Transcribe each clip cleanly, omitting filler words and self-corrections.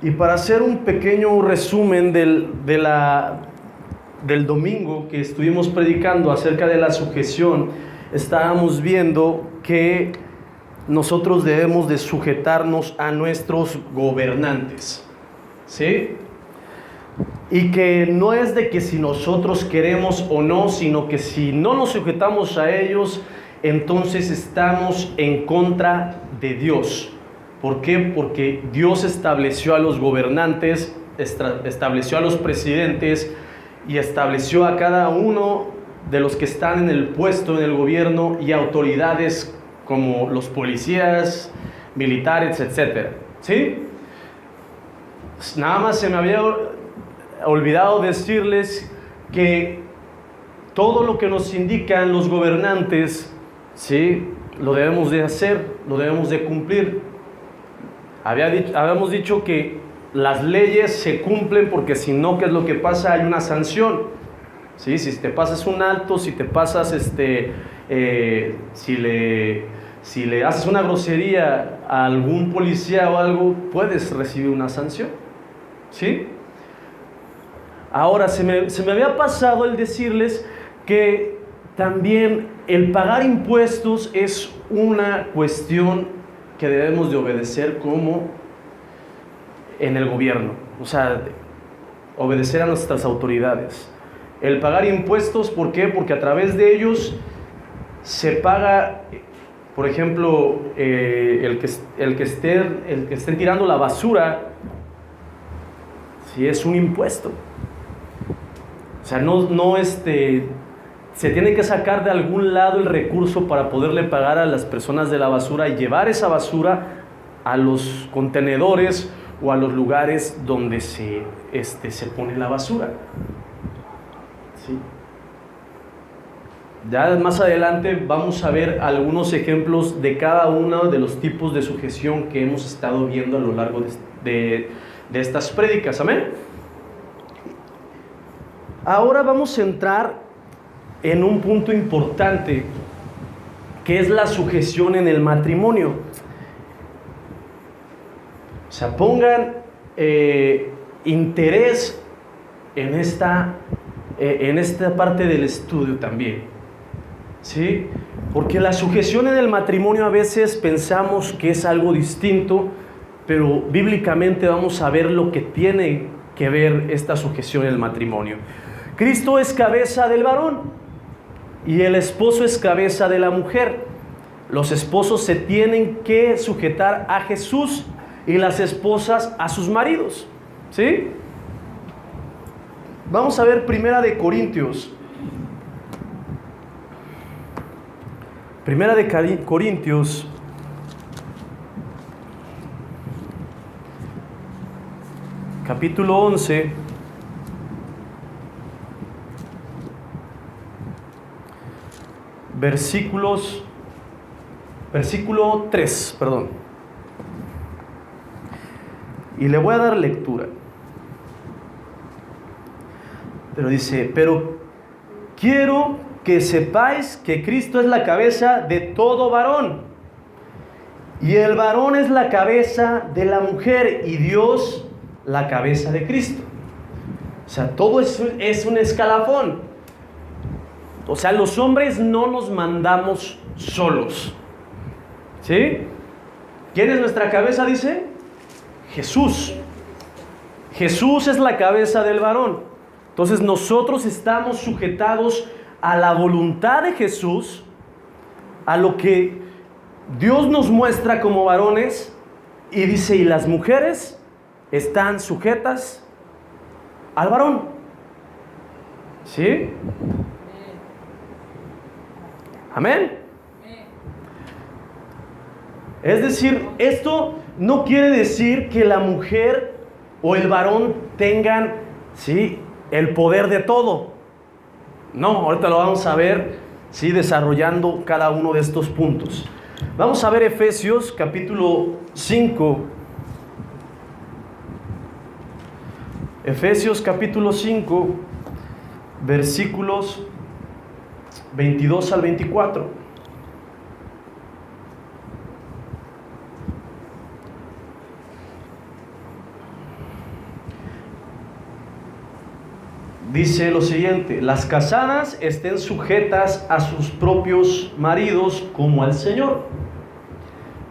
Y para hacer un pequeño resumen del domingo que estuvimos predicando acerca de la sujeción, estábamos viendo que nosotros debemos de sujetarnos a nuestros gobernantes, ¿sí? Y que no es de que si nosotros queremos o no, sino que si no nos sujetamos a ellos, entonces estamos en contra de Dios. ¿Por qué? Porque Dios estableció a los gobernantes, estableció a los presidentes y estableció a cada uno de los que están en el puesto, en el gobierno, y autoridades como los policías, militares, etc. ¿Sí? Nada más se me había olvidado decirles que todo lo que nos indican los gobernantes, ¿sí?, lo debemos de hacer, lo debemos de cumplir. Habíamos dicho que las leyes se cumplen porque si no, ¿qué es lo que pasa? Hay una sanción, ¿sí? Si te pasas un alto, si te pasas, si le haces una grosería a algún policía o algo, puedes recibir una sanción, ¿sí? Ahora, se me había pasado el decirles que también el pagar impuestos es una cuestión que debemos de obedecer como en el gobierno, o sea, obedecer a nuestras autoridades. El pagar impuestos, ¿por qué? Porque a través de ellos se paga, por ejemplo, el que estén tirando la basura, si es un impuesto. O sea, se tiene que sacar de algún lado el recurso para poderle pagar a las personas de la basura y llevar esa basura a los contenedores o a los lugares donde se pone la basura. ¿Sí? Ya más adelante vamos a ver algunos ejemplos de cada uno de los tipos de sujeción que hemos estado viendo a lo largo de estas prédicas. Amén. Ahora vamos a entrar en un punto importante, que es la sujeción en el matrimonio. O sea, pongan interés en esta parte del estudio también, ¿sí? Porque la sujeción en el matrimonio a veces pensamos que es algo distinto, pero bíblicamente vamos a ver lo que tiene que ver esta sujeción en el matrimonio. Cristo es cabeza del varón y el esposo es cabeza de la mujer. Los esposos se tienen que sujetar a Jesús y las esposas a sus maridos, ¿sí? Vamos a ver Primera de Corintios. Primera de Corintios, capítulo 11, versículo 3, perdón. Y le voy a dar lectura. Pero dice: pero quiero que sepáis que Cristo es la cabeza de todo varón, y el varón es la cabeza de la mujer, y Dios la cabeza de Cristo. O sea, todo es un escalafón. O sea, los hombres no nos mandamos solos, ¿sí? ¿Quién es nuestra cabeza? Dice Jesús. Jesús es la cabeza del varón. Entonces nosotros estamos sujetados a la voluntad de Jesús, a lo que Dios nos muestra como varones, y dice, y las mujeres están sujetas al varón, ¿sí? Amén. Es decir, esto no quiere decir que la mujer o el varón tengan, ¿sí?, el poder de todo. No, ahorita lo vamos a ver, ¿sí?, desarrollando cada uno de estos puntos. Vamos a ver Efesios capítulo 5. Efesios capítulo 5, versículos 22 al 24. dice lo siguiente: las casadas estén sujetas a sus propios maridos como al Señor,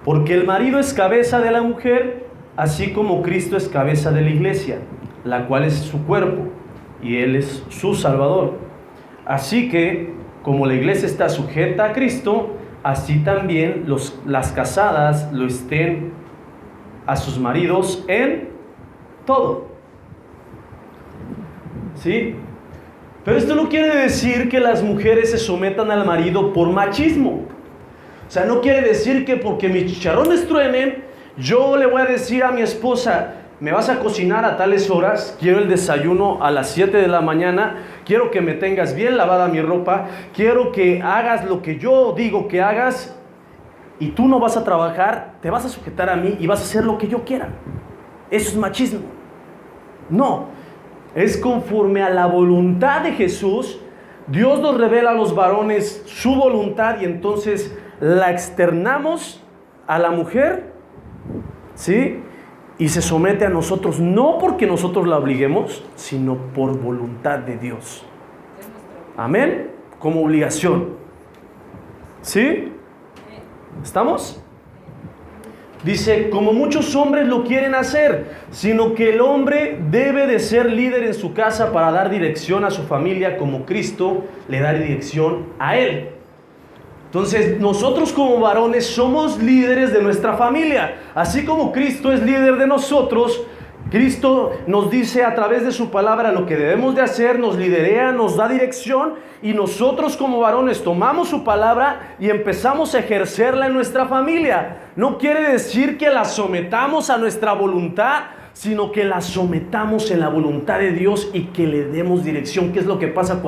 porque el marido es cabeza de la mujer, así como Cristo es cabeza de la iglesia, la cual es su cuerpo, y Él es su Salvador. Así que, como la iglesia está sujeta a Cristo, así también las casadas lo estén a sus maridos en todo. ¿Sí? Pero esto no quiere decir que las mujeres se sometan al marido por machismo. O sea, no quiere decir que porque mis chicharrones truenen, yo le voy a decir a mi esposa: me vas a cocinar a tales horas, quiero el desayuno a las 7 de la mañana, quiero que me tengas bien lavada mi ropa, quiero que hagas lo que yo digo que hagas, y tú no vas a trabajar, te vas a sujetar a mí y vas a hacer lo que yo quiera. Eso es machismo. No, es conforme a la voluntad de Jesús. Dios nos revela a los varones su voluntad y entonces la externamos a la mujer, ¿sí? Y se somete a nosotros, no porque nosotros la obliguemos, sino por voluntad de Dios. Amén. Como obligación. ¿Sí? ¿Estamos? Dice: como muchos hombres lo quieren hacer, sino que el hombre debe de ser líder en su casa para dar dirección a su familia, como Cristo le da dirección a él. Entonces, nosotros como varones somos líderes de nuestra familia. Así como Cristo es líder de nosotros, Cristo nos dice a través de su palabra lo que debemos de hacer, nos liderea, nos da dirección, y nosotros como varones tomamos su palabra y empezamos a ejercerla en nuestra familia. No quiere decir que la sometamos a nuestra voluntad, sino que la sometamos en la voluntad de Dios y que le demos dirección. ¿Qué es lo que pasa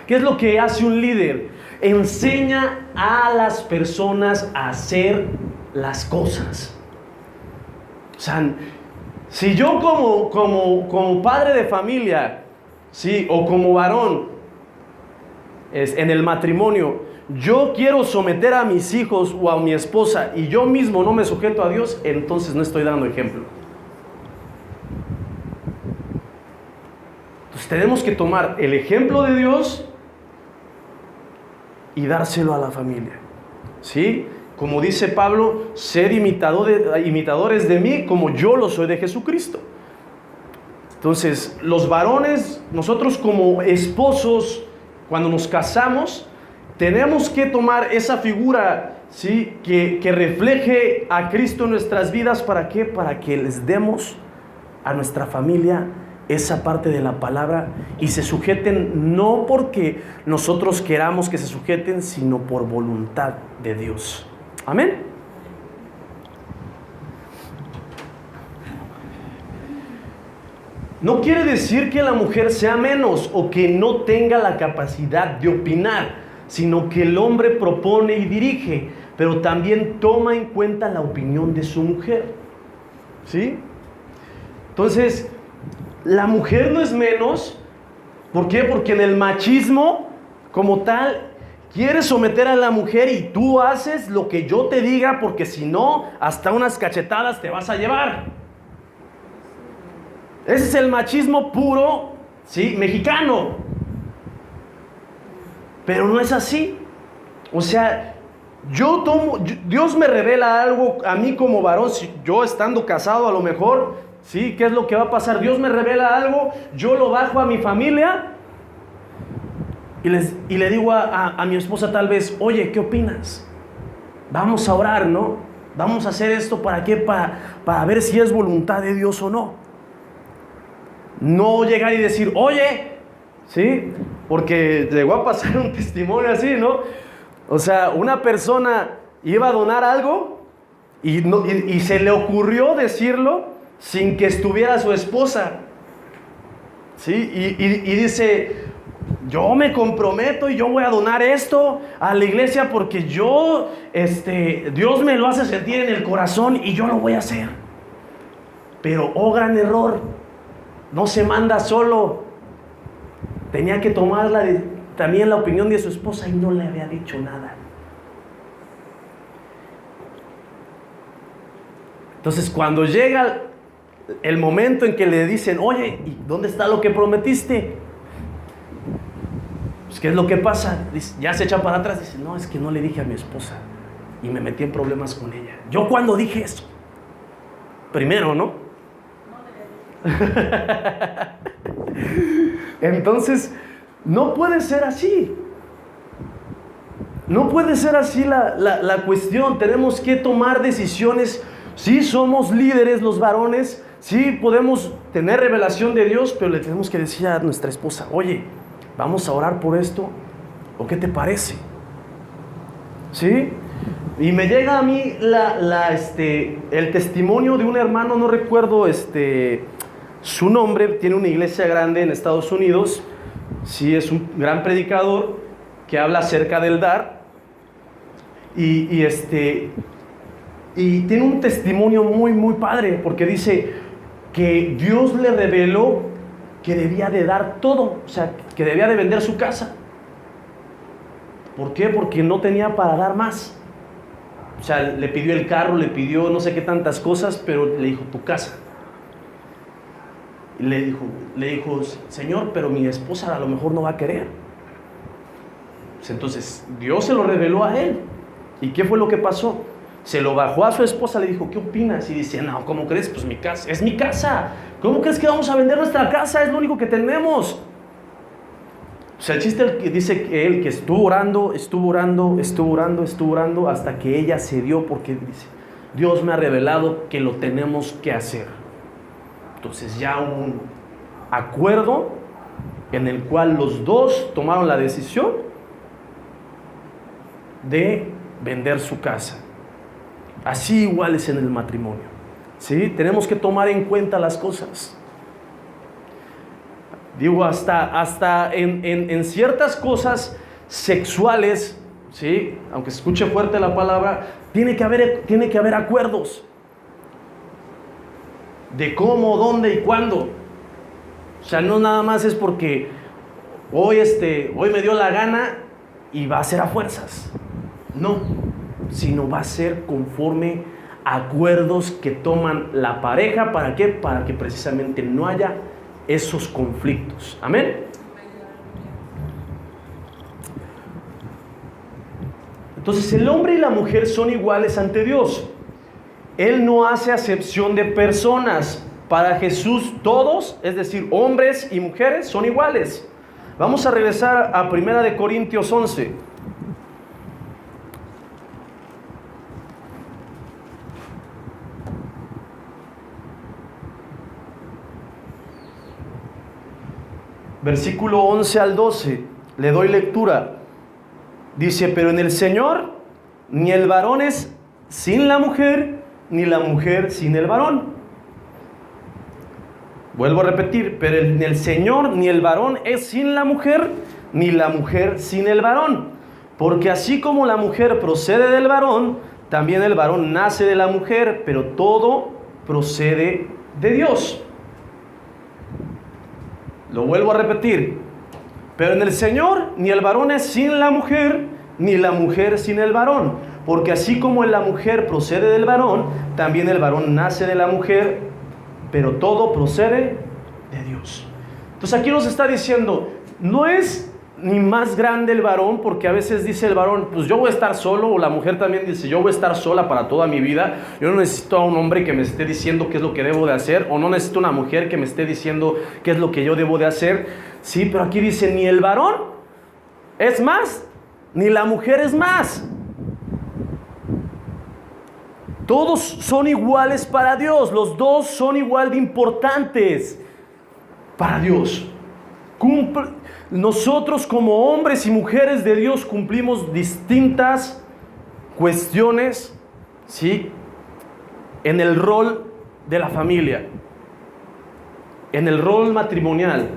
qué es lo que hace un líder? Enseña a las personas a hacer las cosas. O sea, si yo como padre de familia, ¿sí?, o como varón en el matrimonio, yo quiero someter a mis hijos o a mi esposa y yo mismo no me sujeto a Dios, entonces no estoy dando ejemplo. Entonces tenemos que tomar el ejemplo de Dios y dárselo a la familia, ¿sí? Como dice Pablo: sed imitadores de mí como yo lo soy de Jesucristo. Entonces, los varones, nosotros como esposos, cuando nos casamos, tenemos que tomar esa figura, ¿sí?, que refleje a Cristo en nuestras vidas. ¿Para qué? Para que les demos a nuestra familia esa parte de la palabra y se sujeten, no porque nosotros queramos que se sujeten, sino por voluntad de Dios. Amén. No quiere decir que la mujer sea menos o que no tenga la capacidad de opinar, sino que el hombre propone y dirige, pero también toma en cuenta la opinión de su mujer, ¿sí? Entonces, la mujer no es menos. ¿Por qué? Porque en el machismo, como tal, quieres someter a la mujer y tú haces lo que yo te diga, porque si no, hasta unas cachetadas te vas a llevar. Ese es el machismo puro, ¿sí?, mexicano. Pero no es así. O sea, Dios me revela algo a mí como varón, si yo estando casado a lo mejor, ¿sí?, ¿qué es lo que va a pasar? Dios me revela algo, yo lo bajo a mi familia y le digo a mi esposa tal vez: oye, ¿qué opinas? Vamos a orar, ¿no? Vamos a hacer esto, ¿para qué? Para ver si es voluntad de Dios o no. No llegar y decir: oye, ¿sí? Porque llegó a pasar un testimonio así, ¿no? O sea, una persona iba a donar algo y se le ocurrió decirlo sin que estuviera su esposa, ¿sí? Y dice: yo me comprometo y yo voy a donar esto a la iglesia porque Dios me lo hace sentir en el corazón y yo lo voy a hacer. Pero, oh gran error, no se manda solo. Tenía que tomar también la opinión de su esposa y no le había dicho nada. Entonces, cuando llega el momento en que le dicen: oye, ¿y dónde está lo que prometiste? Pues, ¿qué es lo que pasa? Dice, ya se echa para atrás, dice, no, es que no le dije a mi esposa y me metí en problemas con ella. ¿Yo cuándo dije eso? Primero, ¿no? Entonces, no puede ser así. No puede ser así la cuestión. Tenemos que tomar decisiones. Sí, somos líderes los varones. Sí, podemos tener revelación de Dios, pero le tenemos que decir a nuestra esposa, oye, vamos a orar por esto, ¿o qué te parece? ¿Sí? Y me llega a mí el testimonio de un hermano, no recuerdo su nombre, tiene una iglesia grande en Estados Unidos. Sí, es un gran predicador que habla acerca del dar. Y tiene un testimonio muy, muy padre, porque dice que Dios le reveló que debía de dar todo, o sea, que debía de vender su casa. ¿Por qué? Porque no tenía para dar más. O sea, le pidió el carro, le pidió no sé qué tantas cosas, pero le dijo, tu casa. Y le dijo, Señor, pero mi esposa a lo mejor no va a querer. Pues entonces, Dios se lo reveló a él. ¿Y qué fue lo que pasó? Se lo bajó a su esposa, le dijo, ¿qué opinas? Y dice, no, ¿cómo crees? Pues mi casa, es mi casa. ¿Cómo crees que vamos a vender nuestra casa? Es lo único que tenemos. O sea, el chiste dice que él que estuvo orando hasta que ella cedió, porque dice, Dios me ha revelado que lo tenemos que hacer. Entonces ya hubo un acuerdo en el cual los dos tomaron la decisión de vender su casa. Así igual es en el matrimonio, ¿sí? Tenemos que tomar en cuenta las cosas. Digo, hasta en ciertas cosas sexuales, ¿sí? Aunque se escuche fuerte la palabra, tiene que haber acuerdos de cómo, dónde y cuándo. O sea, no nada más es porque hoy me dio la gana y va a ser a fuerzas. No, sino va a ser conforme a acuerdos que toman la pareja. ¿Para qué? Para que precisamente no haya esos conflictos. Amén. Entonces, el hombre y la mujer son iguales ante Dios. Él no hace acepción de personas. Para Jesús todos, es decir, hombres y mujeres, son iguales. Vamos a regresar a 1 Corintios 11. Versículo 11 al 12, le doy lectura. Dice, pero en el Señor, ni el varón es sin la mujer, ni la mujer sin el varón. Vuelvo a repetir, pero en el Señor, ni el varón es sin la mujer, ni la mujer sin el varón. Porque así como la mujer procede del varón, también el varón nace de la mujer, pero todo procede de Dios. Lo vuelvo a repetir, pero en el Señor ni el varón es sin la mujer, ni la mujer sin el varón, porque así como la mujer procede del varón, también el varón nace de la mujer, pero todo procede de Dios. Entonces aquí nos está diciendo, no es ni más grande el varón, porque a veces dice el varón, pues yo voy a estar solo, o la mujer también dice, yo voy a estar sola para toda mi vida, yo no necesito a un hombre que me esté diciendo qué es lo que debo de hacer, o no necesito una mujer que me esté diciendo qué es lo que yo debo de hacer. Sí, pero aquí dice, ni el varón es más, ni la mujer es más. Todos son iguales para Dios, los dos son igual de importantes para Dios. Nosotros como hombres y mujeres de Dios cumplimos distintas cuestiones, ¿sí? En el rol de la familia, en el rol matrimonial.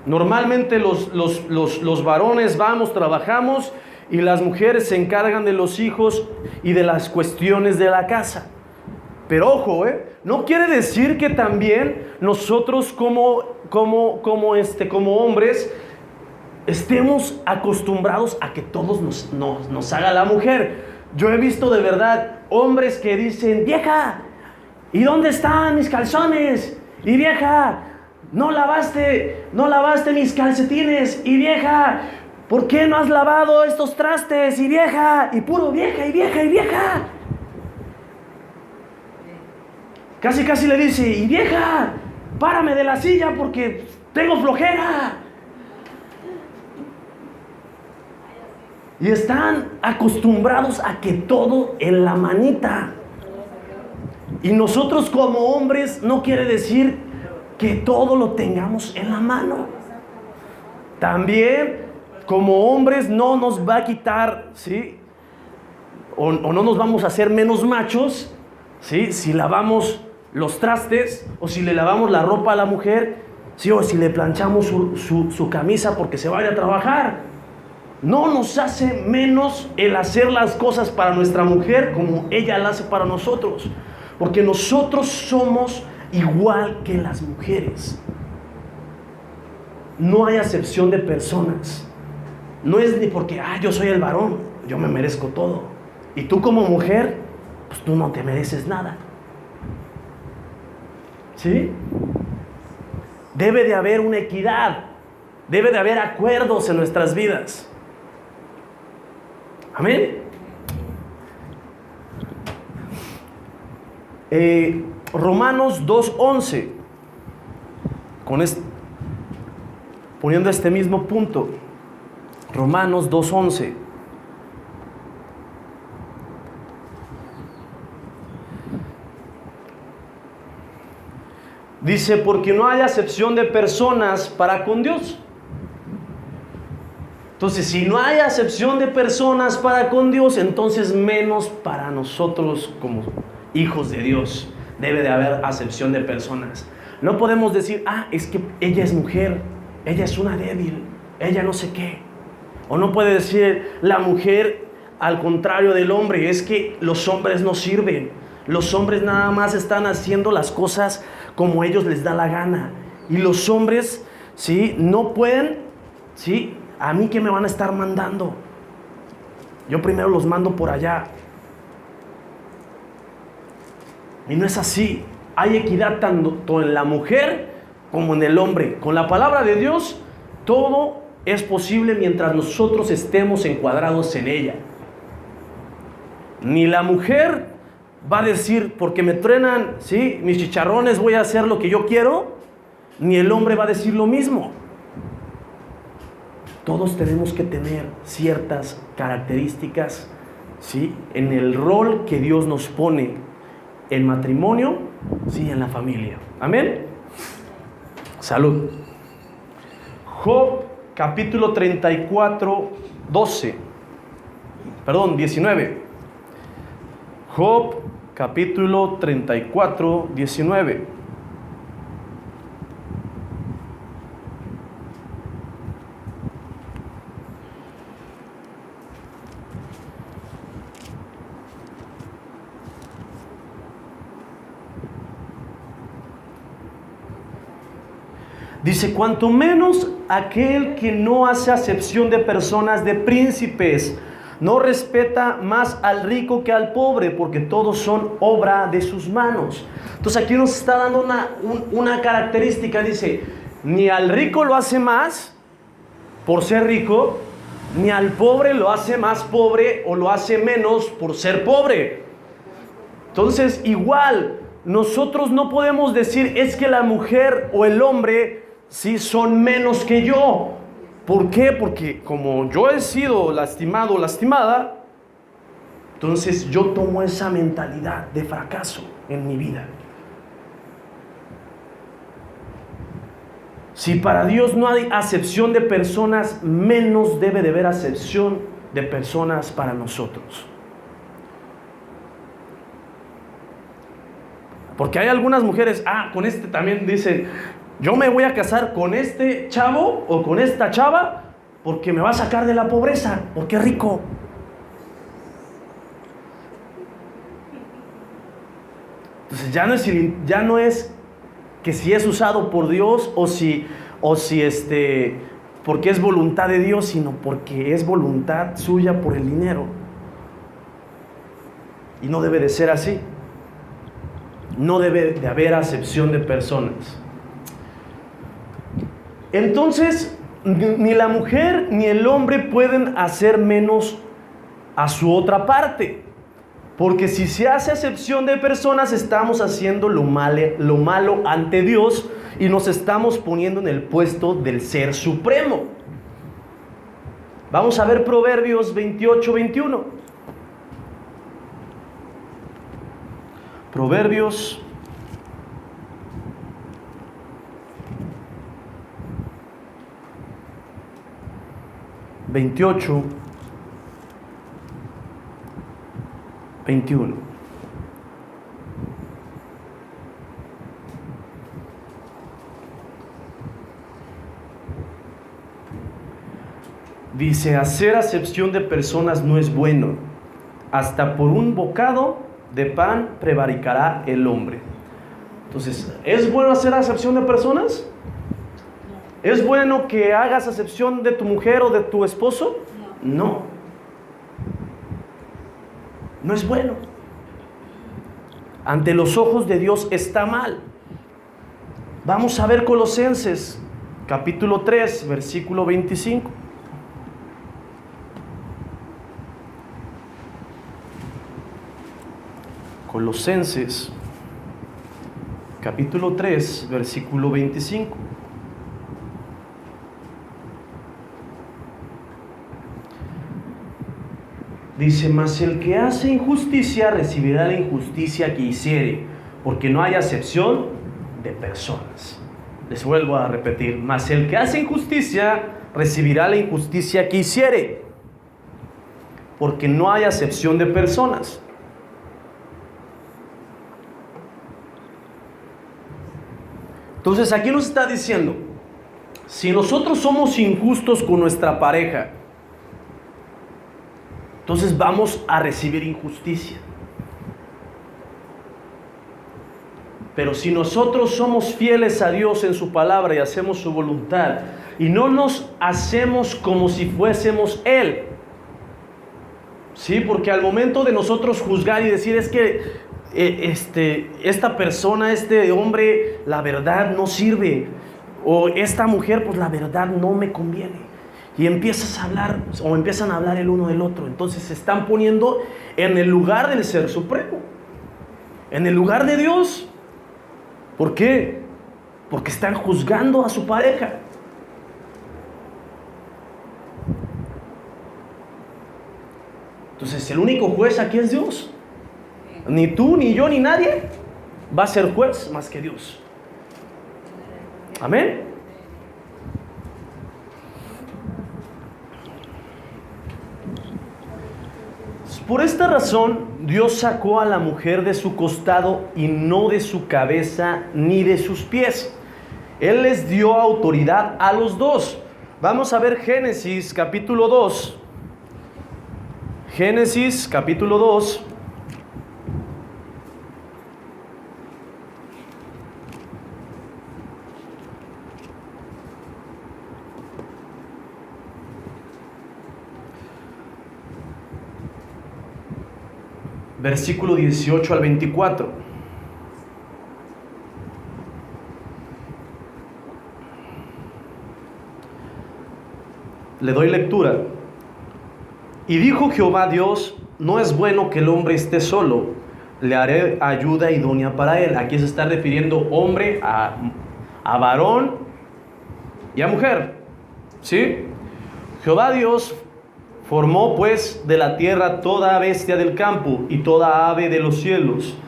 Normalmente los varones vamos, trabajamos, y las mujeres se encargan de los hijos y de las cuestiones de la casa. Pero ojo, no quiere decir que también nosotros como hombres estemos acostumbrados a que todos nos haga la mujer. Yo he visto de verdad hombres que dicen, vieja, ¿y dónde están mis calzones? Y vieja, no lavaste mis calcetines. Y vieja, ¿por qué no has lavado estos trastes? Y vieja, y puro vieja, y vieja, y vieja. Casi, casi le dice, y vieja, párame de la silla porque tengo flojera. Y están acostumbrados a que todo en la manita. Y nosotros como hombres no quiere decir que todo lo tengamos en la mano. También como hombres no nos va a quitar, ¿sí? O no nos vamos a hacer menos machos, ¿sí? Si lavamos los trastes o si le lavamos la ropa a la mujer, ¿sí? O si le planchamos su camisa porque se va a ir a trabajar. No nos hace menos el hacer las cosas para nuestra mujer como ella las hace para nosotros. Porque nosotros somos igual que las mujeres. No hay acepción de personas. No es ni porque, yo soy el varón, yo me merezco todo. Y tú como mujer, pues tú no te mereces nada. ¿Sí? Debe de haber una equidad. Debe de haber acuerdos en nuestras vidas. Amén. Romanos 2:11, poniendo este mismo punto. Romanos 2:11. Dice, porque no hay acepción de personas para con Dios. Entonces, si no hay acepción de personas para con Dios, entonces menos para nosotros como hijos de Dios. Debe de haber acepción de personas. No podemos decir, es que ella es mujer, ella es una débil, ella no sé qué. O no puede decir la mujer al contrario del hombre, es que los hombres no sirven. Los hombres nada más están haciendo las cosas como ellos les da la gana. Y los hombres, ¿sí? No pueden, ¿sí? ¿A mí qué me van a estar mandando? Yo primero los mando por allá. Y no es así. Hay equidad tanto en la mujer como en el hombre. Con la palabra de Dios, todo es posible mientras nosotros estemos encuadrados en ella. Ni la mujer va a decir, porque me truenan, ¿sí? mis chicharrones, voy a hacer lo que yo quiero. Ni el hombre va a decir lo mismo. Todos tenemos que tener ciertas características, ¿sí? en el rol que Dios nos pone en matrimonio, ¿sí? en la familia. Amén. Salud. Job capítulo 34, 19. Job capítulo 34, 19. Dice, cuanto menos aquel que no hace acepción de personas, de príncipes, no respeta más al rico que al pobre, porque todos son obra de sus manos. Entonces aquí nos está dando una característica, dice, ni al rico lo hace más por ser rico, ni al pobre lo hace más pobre o lo hace menos por ser pobre. Entonces igual, nosotros no podemos decir, es que la mujer o el hombre sí son menos que yo. ¿Por qué? Porque como yo he sido lastimado o lastimada, entonces yo tomo esa mentalidad de fracaso en mi vida. Si para Dios no hay acepción de personas, menos debe de haber acepción de personas para nosotros. Porque hay algunas mujeres, con este también dicen, yo me voy a casar con este chavo o con esta chava porque me va a sacar de la pobreza, porque es rico. Entonces ya no es que si es usado por Dios o si porque es voluntad de Dios, sino porque es voluntad suya por el dinero. Y no debe de ser así. No debe de haber acepción de personas. Entonces, Ni la mujer ni el hombre pueden hacer menos a su otra parte. Porque si se hace acepción de personas, estamos haciendo lo malo ante Dios y nos estamos poniendo en el puesto del Ser Supremo. Vamos a ver Proverbios 28, 21. Proverbios 28, 21. Dice, hacer acepción de personas no es bueno. Hasta por un bocado de pan prevaricará el hombre. Entonces, ¿es bueno hacer acepción de personas? ¿Es bueno que hagas acepción de tu mujer o de tu esposo? No. No es bueno. Ante los ojos de Dios está mal. Vamos a ver Colosenses, capítulo 3, versículo 25. Colosenses, capítulo 3, versículo 25. Dice, mas el que hace injusticia recibirá la injusticia que hiciere, porque no hay acepción de personas. Les vuelvo a repetir, mas el que hace injusticia recibirá la injusticia que hiciere, porque no hay acepción de personas. Entonces aquí nos está diciendo, si nosotros somos injustos con nuestra pareja, entonces vamos a recibir injusticia. Pero si nosotros somos fieles a Dios en su palabra y hacemos su voluntad, y no nos hacemos como si fuésemos Él, ¿sí? Porque al momento de nosotros juzgar y decir, es que esta persona, este hombre, la verdad no sirve, o esta mujer, pues la verdad no me conviene, y empiezas a hablar, o empiezan a hablar el uno del otro. Entonces se están poniendo en el lugar del Ser Supremo, en el lugar de Dios. ¿Por qué? Porque están juzgando a su pareja. Entonces el único juez aquí es Dios. Ni tú, ni yo, ni nadie va a ser juez más que Dios. Amén. Por esta razón, Dios sacó a la mujer de su costado y no de su cabeza ni de sus pies. Él les dio autoridad a los dos. Vamos a ver Génesis capítulo 2. Génesis capítulo 2. Versículo 18 al 24. Le doy lectura. Y dijo Jehová Dios, no es bueno que el hombre esté solo, le haré ayuda idónea para él. Aquí se está refiriendo hombre a varón y a mujer, ¿sí? Jehová Dios formó pues de la tierra toda bestia del campo y toda ave de los cielos,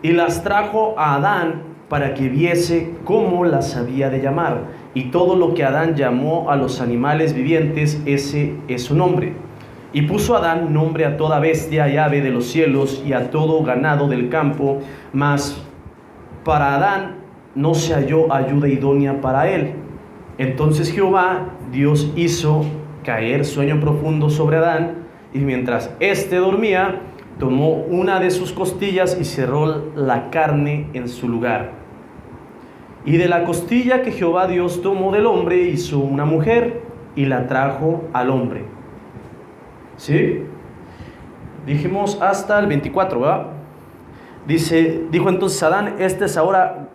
y las trajo a Adán para que viese cómo las había de llamar. Y todo lo que Adán llamó a los animales vivientes, ese es su nombre. Y puso Adán nombre a toda bestia y ave de los cielos y a todo ganado del campo, mas para Adán no se halló ayuda idónea para él. Entonces Jehová Dios hizo caer sueño profundo sobre Adán, y mientras éste dormía, tomó una de sus costillas y cerró la carne en su lugar. Y de la costilla que Jehová Dios tomó del hombre, hizo una mujer y la trajo al hombre. ¿Sí? Dijimos hasta el 24, ¿verdad? Dijo entonces Adán, este es ahora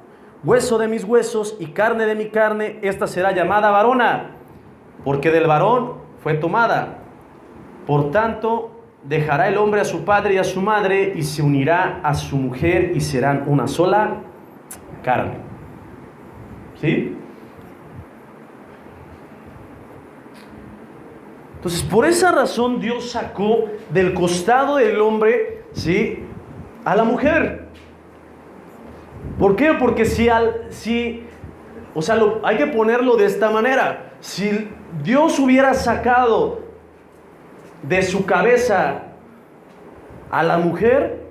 hueso de mis huesos y carne de mi carne, esta será llamada varona, porque del varón fue tomada. Por tanto, dejará el hombre a su padre y a su madre, y se unirá a su mujer, y serán una sola carne. ¿Sí? Entonces, por esa razón Dios sacó del costado del hombre, ¿sí?, a la mujer. ¿Por qué? Porque hay que ponerlo de esta manera. Si Dios hubiera sacado de su cabeza a la mujer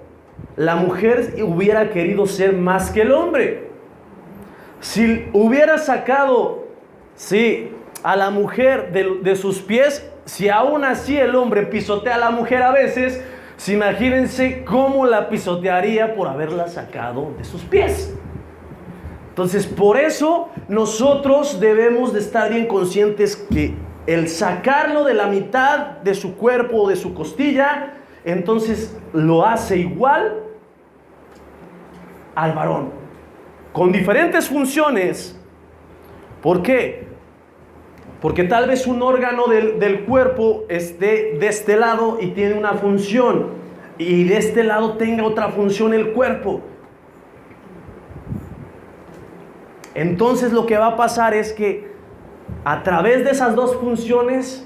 hubiera querido ser más que el hombre. Si hubiera sacado, sí, a la mujer de sus pies, si aún así el hombre pisotea a la mujer a veces, imagínense cómo la pisotearía por haberla sacado de sus pies. Entonces, por eso nosotros debemos de estar bien conscientes que el sacarlo de la mitad de su cuerpo o de su costilla, entonces lo hace igual al varón, con diferentes funciones. ¿Por qué? Porque tal vez un órgano del cuerpo esté de este lado y tiene una función, y de este lado tenga otra función el cuerpo. Entonces lo que va a pasar es que a través de esas dos funciones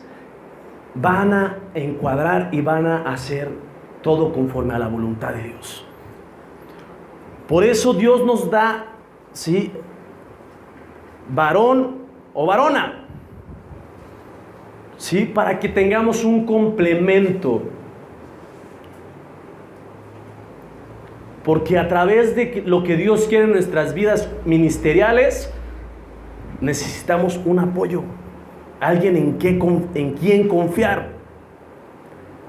van a encuadrar y van a hacer todo conforme a la voluntad de Dios. Por eso Dios nos da, ¿sí?, varón o varona, ¿sí?, para que tengamos un complemento. Porque a través de lo que Dios quiere en nuestras vidas ministeriales, necesitamos un apoyo, alguien en quien confiar,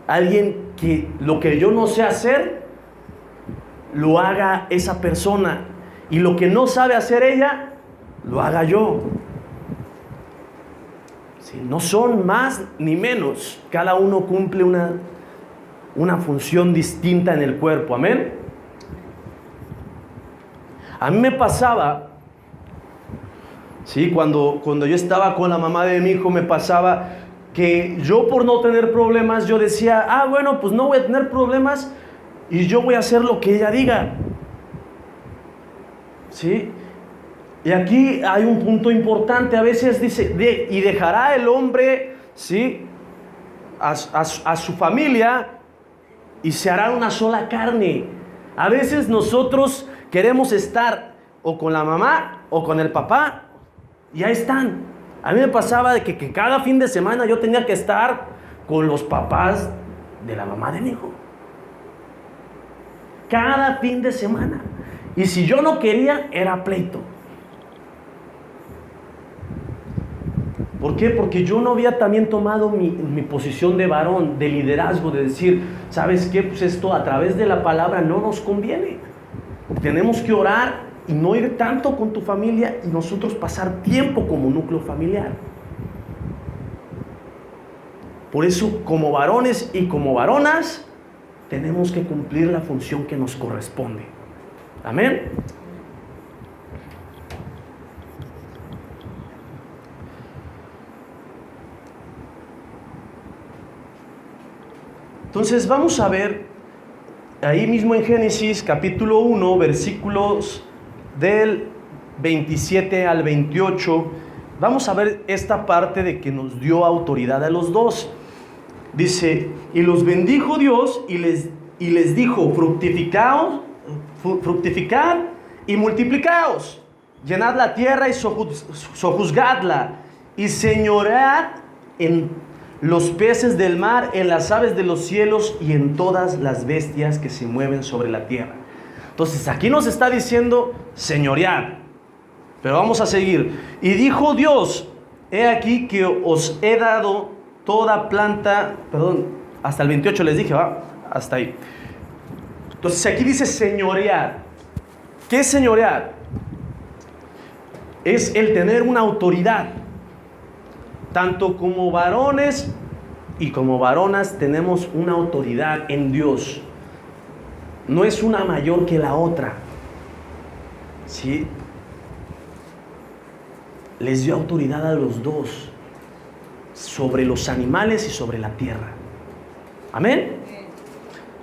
alguien que lo que yo no sé hacer, lo haga esa persona, y lo que no sabe hacer ella, lo haga yo. ¿Sí? No son más ni menos, cada uno cumple una función distinta en el cuerpo, amén. A mí me pasaba, ¿sí?, cuando yo estaba con la mamá de mi hijo, me pasaba que yo, por no tener problemas, yo decía, bueno, pues no voy a tener problemas y yo voy a hacer lo que ella diga. ¿Sí? Y aquí hay un punto importante. A veces dice, y dejará el hombre, ¿sí?, a su familia, y se hará una sola carne. A veces nosotros queremos estar o con la mamá o con el papá, y ahí están. A mí me pasaba de que cada fin de semana yo tenía que estar con los papás de la mamá de mi hijo. Cada fin de semana. Y si yo no quería, era pleito. ¿Por qué? Porque yo no había también tomado mi posición de varón, de liderazgo, de decir, ¿sabes qué? Pues esto a través de la palabra no nos conviene. Tenemos que orar y no ir tanto con tu familia, y nosotros pasar tiempo como núcleo familiar. Por eso, como varones y como varonas, tenemos que cumplir la función que nos corresponde. Amén. Entonces vamos a ver ahí mismo en Génesis capítulo 1, versículos del 27 al 28, vamos a ver esta parte de que nos dio autoridad a los dos. Dice, y los bendijo Dios y les dijo, fructificad y multiplicaos, llenad la tierra y sojuzgadla, y señoread en los peces del mar, en las aves de los cielos y en todas las bestias que se mueven sobre la tierra. Entonces aquí nos está diciendo señorear, pero vamos a seguir. Y dijo Dios, he aquí que os he dado toda planta, hasta el 28 les dije, hasta ahí. Entonces aquí dice señorear. ¿Qué es señorear? Es el tener una autoridad. Tanto como varones y como varonas tenemos una autoridad en Dios. No es una mayor que la otra. ¿Sí? Les dio autoridad a los dos. sobre los animales y sobre la tierra. Amén.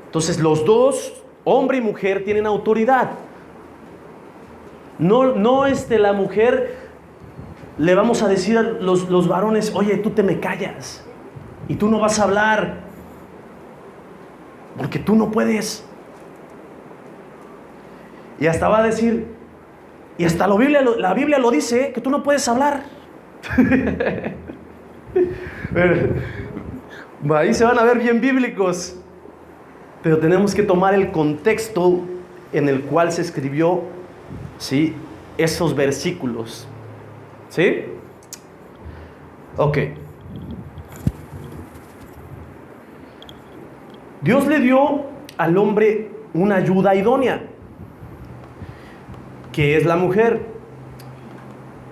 Entonces los dos, hombre y mujer, tienen autoridad. No, la mujer le vamos a decir a los varones, oye, tú te me callas y tú no vas a hablar porque tú no puedes. Y hasta va a decir, y hasta la Biblia lo dice, que tú no puedes hablar. Ahí se van a ver bien bíblicos, pero tenemos que tomar el contexto en el cual se escribió, ¿sí?, esos versículos. ¿Sí? Ok. Dios le dio al hombre una ayuda idónea, que es la mujer,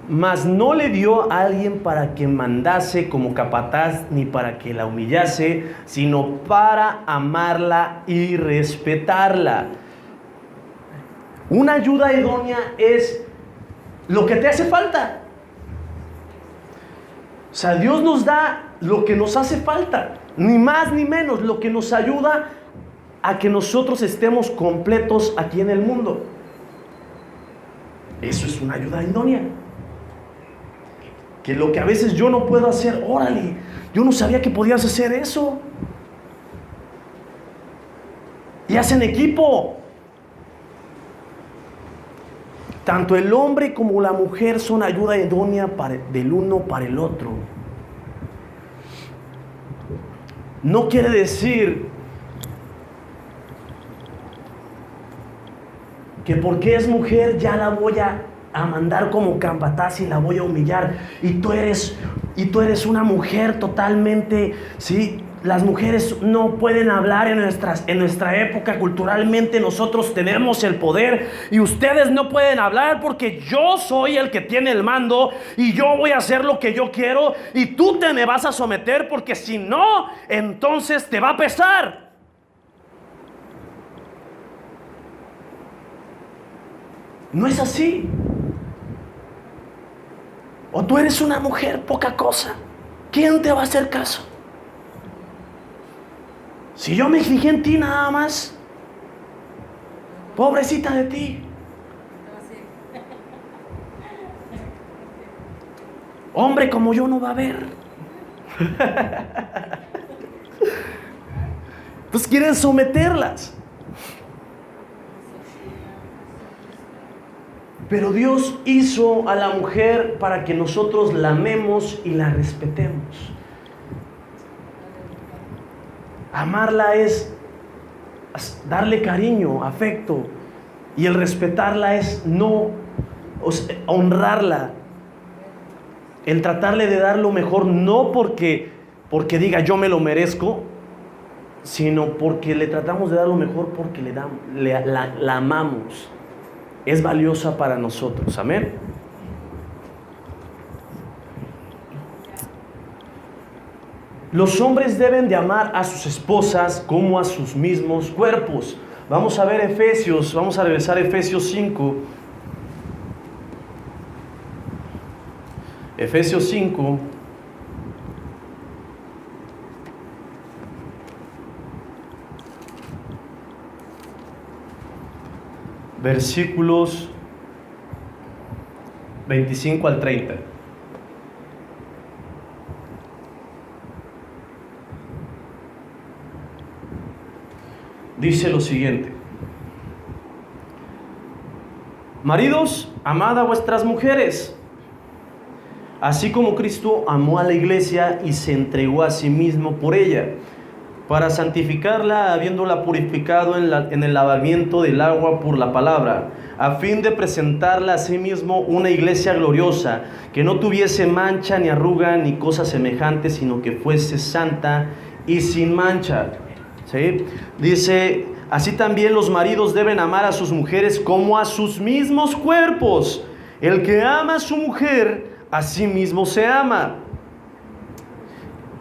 mas no le dio a alguien para que mandase como capataz ni para que la humillase, sino para amarla y respetarla. Una ayuda idónea es lo que te hace falta. O sea, Dios nos da lo que nos hace falta, ni más ni menos, lo que nos ayuda a que nosotros estemos completos aquí en el mundo. Eso es una ayuda idónea. Que lo que a veces yo no puedo hacer, órale, yo no sabía que podías hacer eso. Y hacen equipo. Tanto el hombre como la mujer son ayuda idónea del uno para el otro. No quiere decir que porque es mujer ya la voy a mandar como capataz y la voy a humillar. Y tú eres una mujer totalmente, ¿sí? Las mujeres no pueden hablar en nuestra época. Culturalmente nosotros tenemos el poder y ustedes no pueden hablar porque yo soy el que tiene el mando y yo voy a hacer lo que yo quiero y tú te me vas a someter porque si no, entonces te va a pesar. No es así. O tú eres una mujer poca cosa, ¿quién te va a hacer caso? Si yo me fijé en ti nada más, pobrecita de ti. Hombre como yo no va a haber. Entonces quieren someterlas. Pero Dios hizo a la mujer para que nosotros la amemos y la respetemos. Amarla es darle cariño, afecto, y el respetarla es honrarla, el tratarle de dar lo mejor, no porque diga yo me lo merezco, sino porque le tratamos de dar lo mejor porque la amamos, es valiosa para nosotros, amén. Los hombres deben de amar a sus esposas como a sus mismos cuerpos. Vamos a ver Efesios, vamos a regresar a Efesios 5. Efesios 5. Versículos 25 al 30. Dice lo siguiente: maridos, amad a vuestras mujeres, así como Cristo amó a la iglesia y se entregó a sí mismo por ella, para santificarla, habiéndola purificado en el lavamiento del agua por la palabra, a fin de presentarla a sí mismo una iglesia gloriosa, que no tuviese mancha ni arruga ni cosa semejante, sino que fuese santa y sin mancha. ¿Sí? Dice, así también los maridos deben amar a sus mujeres como a sus mismos cuerpos. El que ama a su mujer, a sí mismo se ama.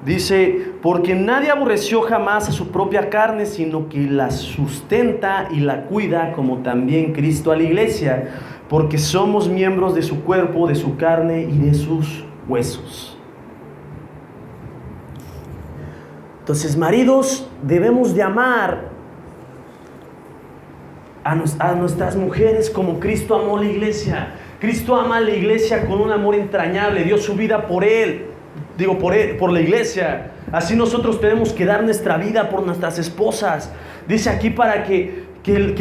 Dice, porque nadie aborreció jamás a su propia carne, sino que la sustenta y la cuida, como también Cristo a la iglesia, porque somos miembros de su cuerpo, de su carne y de sus huesos. Entonces, maridos, debemos de amar a nuestras mujeres como Cristo amó la iglesia. Cristo ama a la iglesia con un amor entrañable, dio su vida por por la iglesia. Así nosotros tenemos que dar nuestra vida por nuestras esposas. Dice aquí para que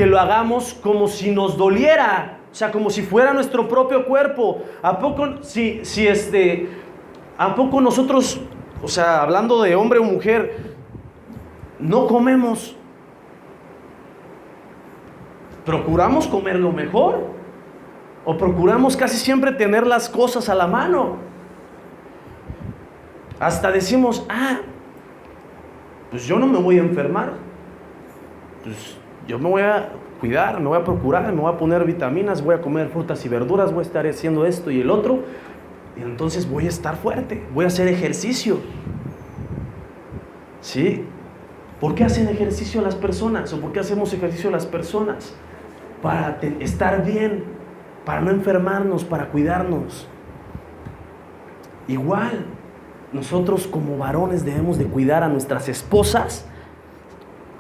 lo hagamos como si nos doliera, o sea, como si fuera nuestro propio cuerpo. ¿A poco a poco nosotros, o sea, hablando de hombre o mujer, no comemos? ¿Procuramos comer lo mejor? ¿O procuramos casi siempre tener las cosas a la mano? Hasta decimos, pues yo no me voy a enfermar. Pues yo me voy a cuidar, me voy a procurar, me voy a poner vitaminas, voy a comer frutas y verduras, voy a estar haciendo esto y el otro. Y entonces voy a estar fuerte, voy a hacer ejercicio. ¿Sí? ¿Por qué hacen ejercicio las personas? ¿O por qué hacemos ejercicio las personas? Para estar bien, para no enfermarnos, para cuidarnos. Igual, nosotros como varones debemos de cuidar a nuestras esposas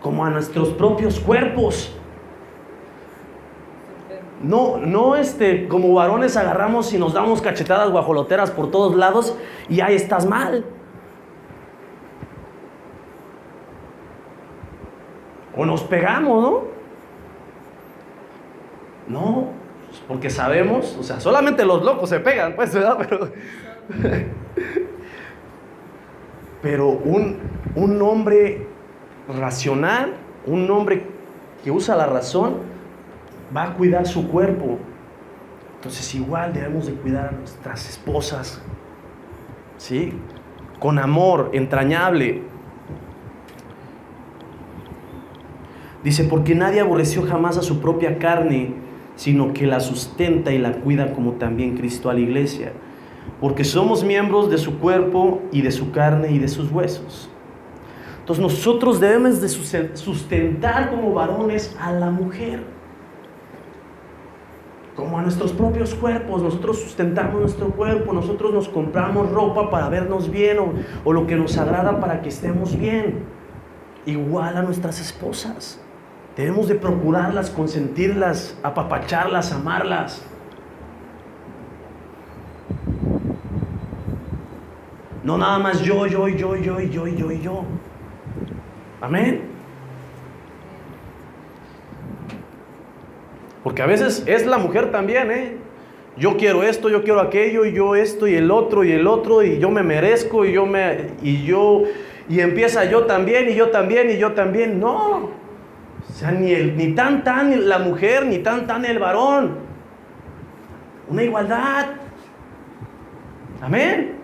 como a nuestros propios cuerpos. No, como varones agarramos y nos damos cachetadas guajoloteras por todos lados y ahí estás mal. O nos pegamos, ¿no? No, porque sabemos, o sea, solamente los locos se pegan, pues, ¿verdad? Pero un hombre racional, un hombre que usa la razón, va a cuidar su cuerpo. Entonces igual debemos de cuidar a nuestras esposas, ¿sí? Con amor entrañable. Dice, porque nadie aborreció jamás a su propia carne, sino que la sustenta y la cuida, como también Cristo a la iglesia, porque somos miembros de su cuerpo y de su carne y de sus huesos. Entonces nosotros debemos de sustentar como varones a la mujer, como a nuestros propios cuerpos. Nosotros sustentamos nuestro cuerpo, nosotros nos compramos ropa para vernos bien o lo que nos agrada para que estemos bien. Igual a nuestras esposas. Debemos de procurarlas, consentirlas, apapacharlas, amarlas. No nada más yo. Amén. Porque a veces es la mujer también, Yo quiero esto, yo quiero aquello, y yo esto, y el otro, y yo me merezco, y empieza yo también, y yo también. No. O sea, ni tan la mujer, ni tan el varón. Una igualdad. Amén.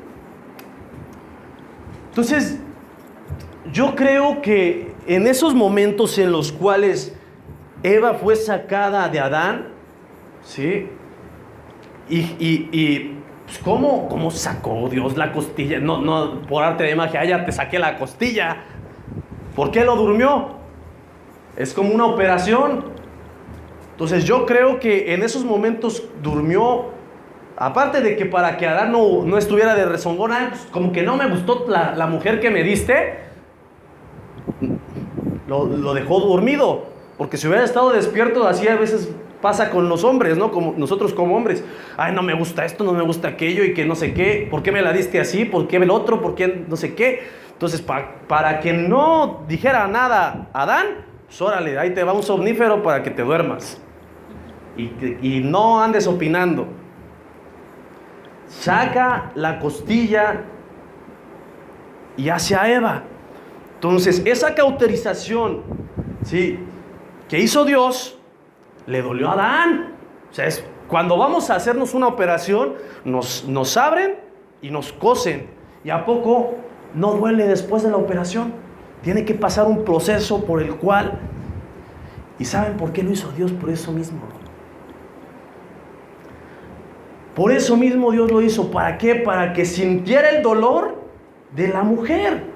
Entonces, yo creo que en esos momentos en los cuales Eva fue sacada de Adán, ¿sí? Y pues, ¿cómo sacó Dios la costilla? No por arte de magia, ya te saqué la costilla. ¿Por qué lo durmió? Es como una operación. Entonces yo creo que en esos momentos durmió. Aparte de que para que Adán no estuviera de rezongón, pues como que no me gustó la mujer que me diste, lo dejó dormido. Porque si hubiera estado despierto, así a veces pasa con los hombres, ¿no? Como nosotros como hombres. Ay, no me gusta esto, no me gusta aquello, y que no sé qué. ¿Por qué me la diste así? ¿Por qué el otro? ¿Por qué no sé qué? Entonces, para que no dijera nada Adán, pues órale, ahí te va un somnífero para que te duermas. Y no andes opinando. Saca la costilla y hace a Eva. Entonces, esa cauterización, ¿sí?, que hizo Dios, le dolió a Adán. O sea, cuando vamos a hacernos una operación, nos abren y nos cosen. ¿Y a poco no duele después de la operación? Tiene que pasar un proceso por el cual... ¿Y saben por qué lo hizo Dios? Por eso mismo. Por eso mismo Dios lo hizo. ¿Para qué? Para que sintiera el dolor de la mujer.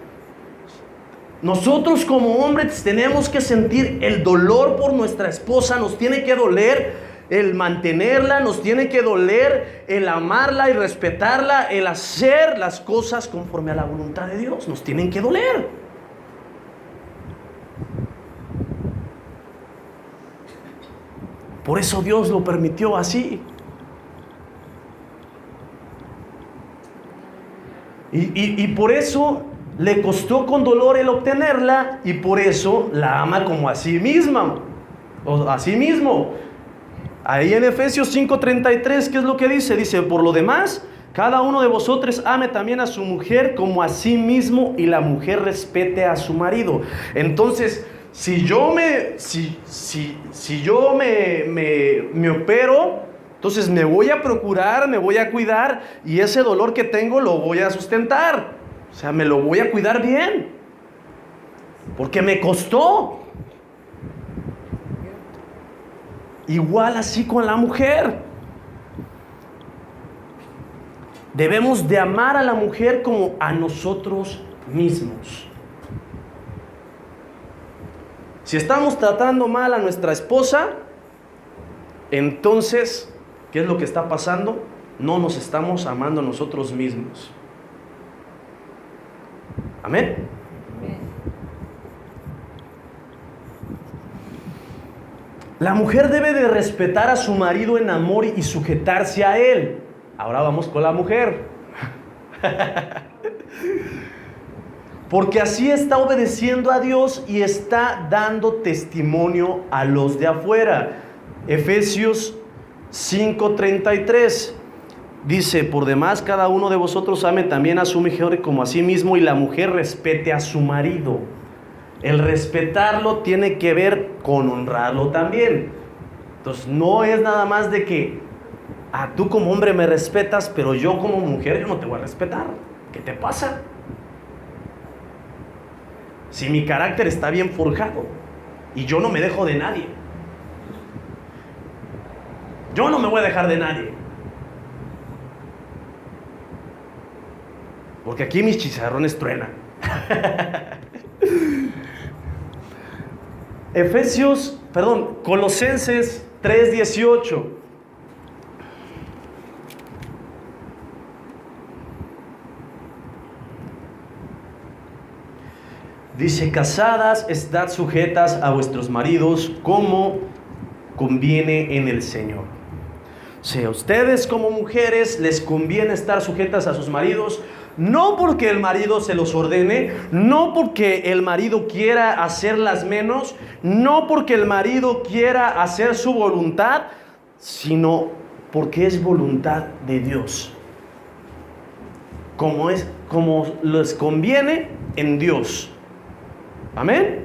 Nosotros como hombres tenemos que sentir el dolor por nuestra esposa. Nos tiene que doler el mantenerla, nos tiene que doler el amarla y respetarla, el hacer las cosas conforme a la voluntad de Dios. Nos tienen que doler. Por eso Dios lo permitió así. Y por eso le costó con dolor el obtenerla, y por eso la ama como a sí misma, o a sí mismo. Ahí en Efesios 5:33, ¿qué es lo que dice? Dice: por lo demás, cada uno de vosotros ame también a su mujer como a sí mismo, y la mujer respete a su marido. Entonces, si yo me opero, entonces me voy a procurar, me voy a cuidar, y ese dolor que tengo lo voy a sustentar. O sea, me lo voy a cuidar bien, porque me costó. Igual así con la mujer. Debemos de amar a la mujer como a nosotros mismos. Si estamos tratando mal a nuestra esposa, entonces, ¿qué es lo que está pasando? No nos estamos amando a nosotros mismos. Amén. La mujer debe de respetar a su marido en amor y sujetarse a él. Ahora vamos con la mujer. Porque así está obedeciendo a Dios y está dando testimonio a los de afuera. Efesios 5:33 dice: por demás, cada uno de vosotros ame también a su mujer como a sí mismo, y la mujer respete a su marido. El respetarlo tiene que ver con honrarlo también. Entonces no es nada más de que tú como hombre me respetas, pero yo como mujer yo no te voy a respetar. ¿Qué te pasa? Si mi carácter está bien forjado y yo no me dejo de nadie, yo no me voy a dejar de nadie, porque aquí mis chicharrones truenan. Colosenses 3:18. Dice: casadas, estad sujetas a vuestros maridos como conviene en el Señor. O sea, ustedes como mujeres les conviene estar sujetas a sus maridos, no porque el marido se los ordene, no porque el marido quiera hacerlas menos, no porque el marido quiera hacer su voluntad, sino porque es voluntad de Dios. Como les conviene en Dios. Amén.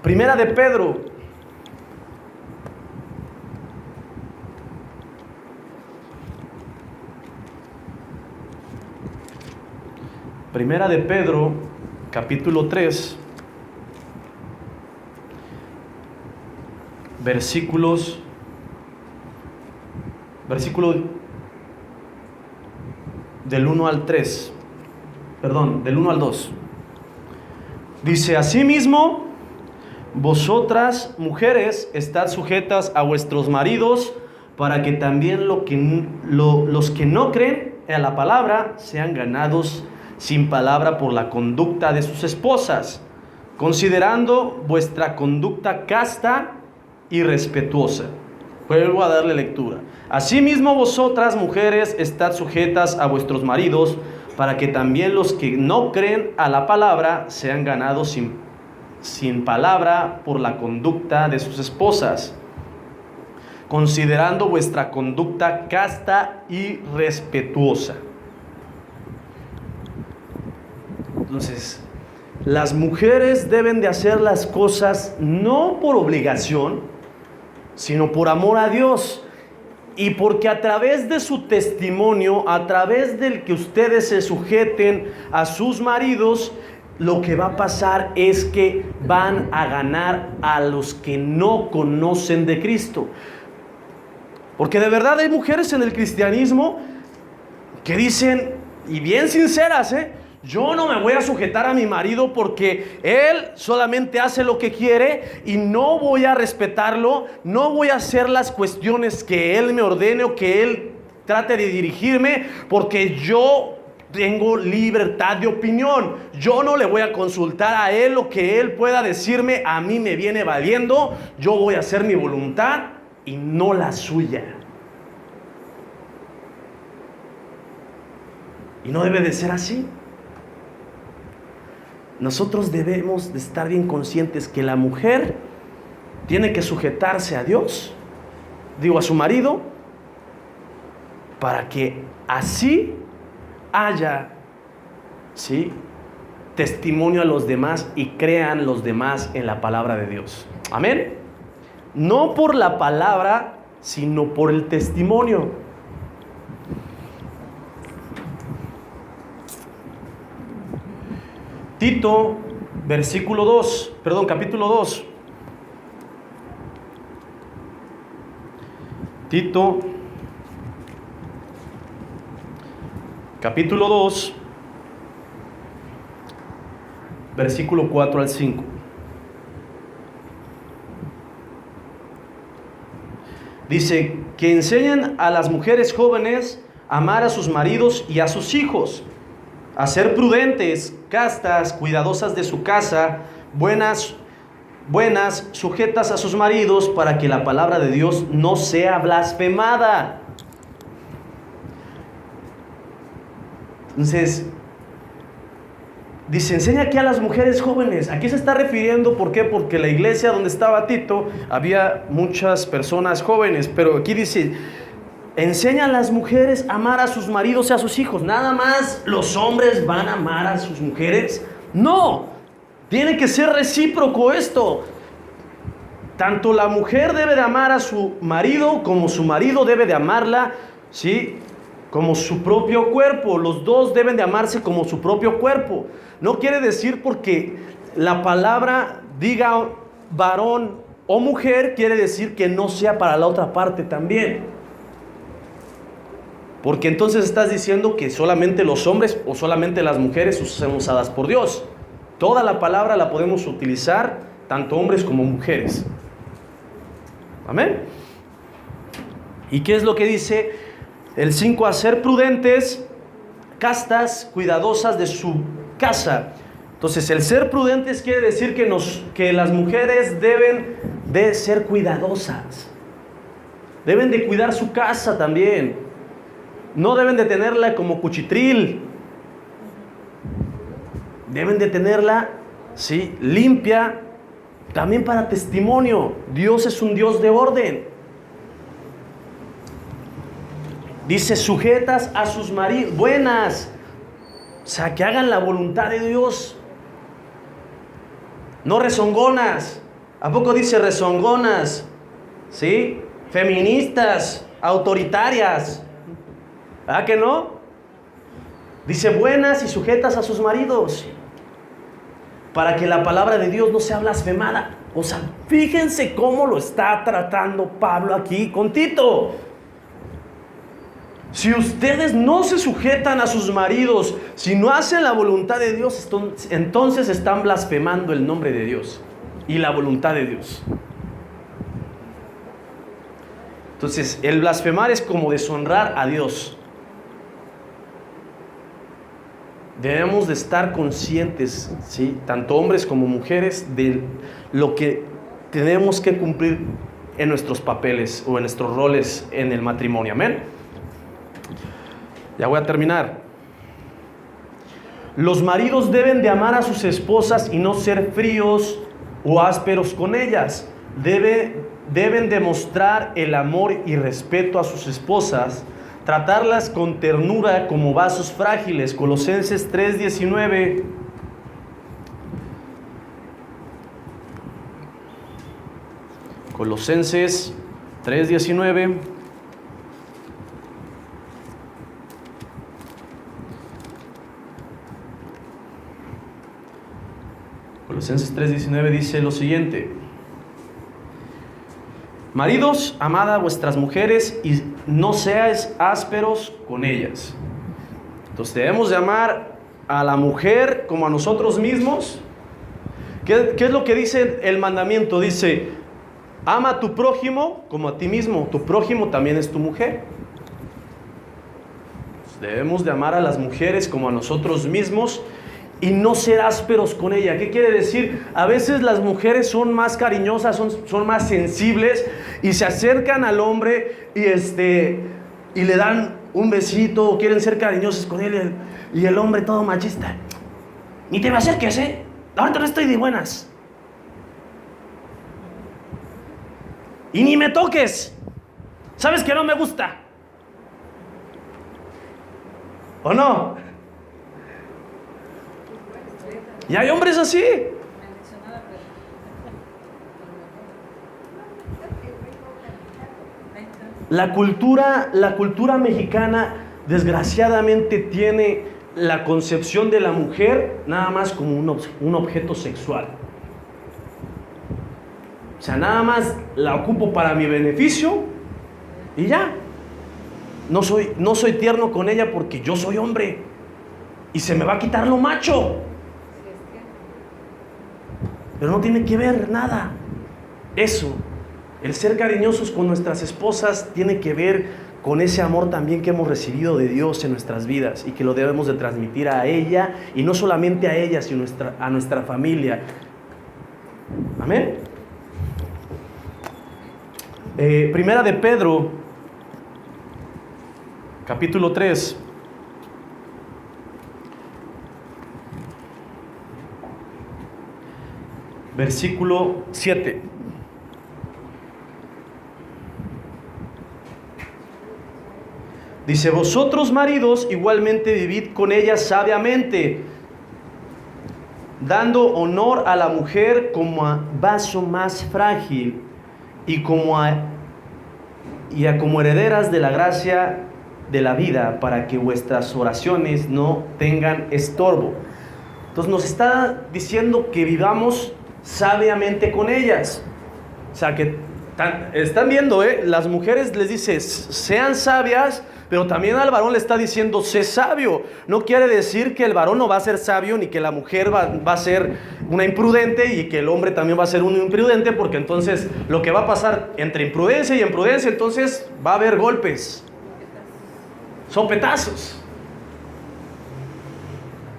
Primera de Pedro. Primera de Pedro, capítulo 3, versículo del 1 al 3, del 1 al 2. Dice: asimismo, vosotras, mujeres, estad sujetas a vuestros maridos, para que también los que no creen a la palabra sean ganados sin palabra por la conducta de sus esposas, considerando vuestra conducta casta y respetuosa. Vuelvo a darle lectura. Asimismo, vosotras, mujeres, estad sujetas a vuestros maridos, para que también los que no creen a la palabra sean ganados sin palabra por la conducta de sus esposas, considerando vuestra conducta casta y respetuosa. Entonces, las mujeres deben de hacer las cosas no por obligación, sino por amor a Dios. Y porque a través de su testimonio, a través del que ustedes se sujeten a sus maridos, lo que va a pasar es que van a ganar a los que no conocen de Cristo. Porque de verdad hay mujeres en el cristianismo que dicen, y bien sinceras, yo no me voy a sujetar a mi marido porque él solamente hace lo que quiere y no voy a respetarlo, no voy a hacer las cuestiones que él me ordene o que él trate de dirigirme, porque yo tengo libertad de opinión. Yo no le voy a consultar a él lo que él pueda decirme. A mí me viene valiendo. Yo voy a hacer mi voluntad y no la suya. Y no debe de ser así. Nosotros debemos de estar bien conscientes que la mujer tiene que sujetarse a Dios, a su marido, para que así haya, ¿sí?, testimonio a los demás y crean los demás en la palabra de Dios. Amén. No por la palabra, sino por el testimonio. Tito, capítulo 2. Tito, capítulo 2, versículo 4 al 5. Dice que enseñan a las mujeres jóvenes a amar a sus maridos y a sus hijos, a ser prudentes, castas, cuidadosas de su casa, buenas, sujetas a sus maridos, para que la palabra de Dios no sea blasfemada. Entonces, dice, enseña aquí a las mujeres jóvenes. ¿A qué se está refiriendo? ¿Por qué? Porque la iglesia donde estaba Tito había muchas personas jóvenes, pero aquí dice, enseña a las mujeres a amar a sus maridos y a sus hijos. ¿Nada más los hombres van a amar a sus mujeres? No, tiene que ser recíproco esto. Tanto la mujer debe de amar a su marido, como su marido debe de amarla, ¿sí?, como su propio cuerpo. Los dos deben de amarse como su propio cuerpo. No quiere decir porque la palabra diga varón o mujer, quiere decir que no sea para la otra parte también. Porque entonces estás diciendo que solamente los hombres o solamente las mujeres son usadas por Dios. Toda la palabra la podemos utilizar, tanto hombres como mujeres. Amén. ¿Y qué es lo que dice el 5? A ser prudentes, castas, cuidadosas de su casa. Entonces, el ser prudentes quiere decir que las mujeres deben de ser cuidadosas. Deben de cuidar su casa también. No deben de tenerla como cuchitril. Deben de tenerla, ¿sí?, limpia, también para testimonio. Dios es un Dios de orden. Dice, sujetas a sus maridos, buenas, o sea, que hagan la voluntad de Dios. No rezongonas. ¿A poco dice rezongonas? ¿Sí? Feministas, autoritarias. ¿Ah, que no? Dice, buenas y sujetas a sus maridos, para que la palabra de Dios no sea blasfemada. O sea, fíjense cómo lo está tratando Pablo aquí con Tito. Si ustedes no se sujetan a sus maridos, si no hacen la voluntad de Dios, entonces están blasfemando el nombre de Dios y la voluntad de Dios. Entonces, el blasfemar es como deshonrar a Dios. Debemos de estar conscientes, ¿sí?, tanto hombres como mujeres, de lo que tenemos que cumplir en nuestros papeles o en nuestros roles en el matrimonio. Amén. Ya voy a terminar. Los maridos deben de amar a sus esposas y no ser fríos o ásperos con ellas. Deben demostrar el amor y respeto a sus esposas, tratarlas con ternura como vasos frágiles. Colosenses 3:19. Colosenses 3:19. Colosenses 3:19 dice lo siguiente: maridos, amad a vuestras mujeres y no seáis ásperos con ellas. Entonces debemos de amar a la mujer como a nosotros mismos. ¿Qué es lo que dice el mandamiento? Dice, ama a tu prójimo como a ti mismo. Tu prójimo también es tu mujer. Debemos de amar a las mujeres como a nosotros mismos y no ser ásperos con ella. ¿Qué quiere decir? A veces las mujeres son más cariñosas, son más sensibles y se acercan al hombre y le dan un besito o quieren ser cariñosos con él y el hombre todo machista. Ni te me acerques, ahorita no estoy de buenas. Y ni me toques. Sabes que no me gusta. ¿O no? Y hay hombres así. La cultura mexicana desgraciadamente tiene la concepción de la mujer nada más como un objeto sexual. O sea, nada más la ocupo para mi beneficio y ya. No soy tierno con ella porque yo soy hombre y se me va a quitar lo macho. Pero no tiene que ver nada eso. El ser cariñosos con nuestras esposas tiene que ver con ese amor también que hemos recibido de Dios en nuestras vidas y que lo debemos de transmitir a ella, y no solamente a ella, sino a nuestra familia. Amén. Primera de Pedro, capítulo 3. Versículo 7. Dice: vosotros maridos igualmente vivid con ella sabiamente, dando honor a la mujer como a vaso más frágil y como herederas de la gracia de la vida, para que vuestras oraciones no tengan estorbo. Entonces nos está diciendo que vivamos sabiamente con ellas. O sea, que están viendo, las mujeres les dice sean sabias, pero también al varón le está diciendo sé sabio. No quiere decir que el varón no va a ser sabio, ni que la mujer va a ser una imprudente y que el hombre también va a ser un imprudente, porque entonces lo que va a pasar entre imprudencia y imprudencia, entonces va a haber golpes, sopetazos,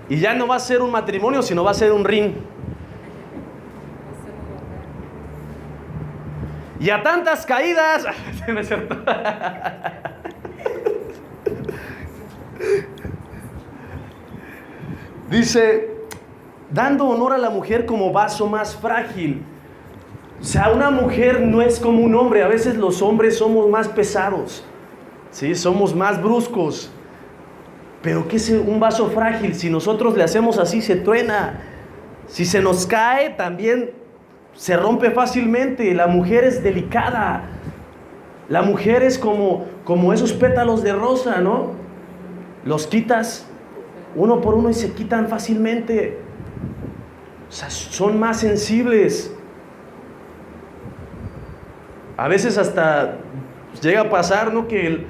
y ya no va a ser un matrimonio, sino va a ser un ring. Y a tantas caídas. No es cierto. Dice, dando honor a la mujer como vaso más frágil. O sea, una mujer no es como un hombre. A veces los hombres somos más pesados, ¿sí? Somos más bruscos. Pero ¿qué es un vaso frágil? Si nosotros le hacemos así, se truena. Si se nos cae, también se rompe fácilmente. La mujer es delicada. La mujer es como esos pétalos de rosa, ¿no? Los quitas uno por uno y se quitan fácilmente. O sea, son más sensibles. A veces hasta llega a pasar, ¿no? Que